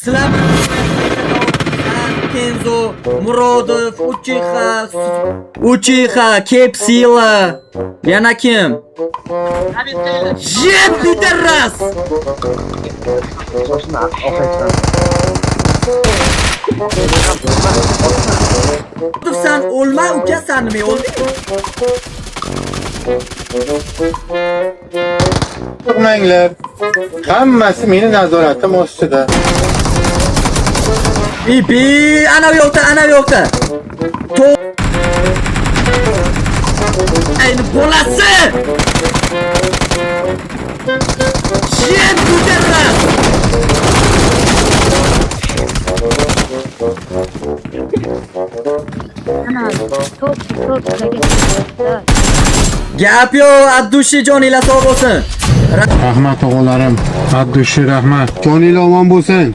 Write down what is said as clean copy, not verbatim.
Sizlar Kenzo, Murodov, Uchiha, Kepsila. Yana kim? Jet Literas. Sen o'lma uka, sen nima o'lding? Turmanglar. Hammasi meni nazoratim ostida. Ipi, ana bu yoqda. Ayni bolasi! Jet Literas. Gap yo'q, Abdushi jonilar sog' bo'lsin. Rahmat o'g'illarim. Abdushi rahmat. Joningiz omon bo'lsin.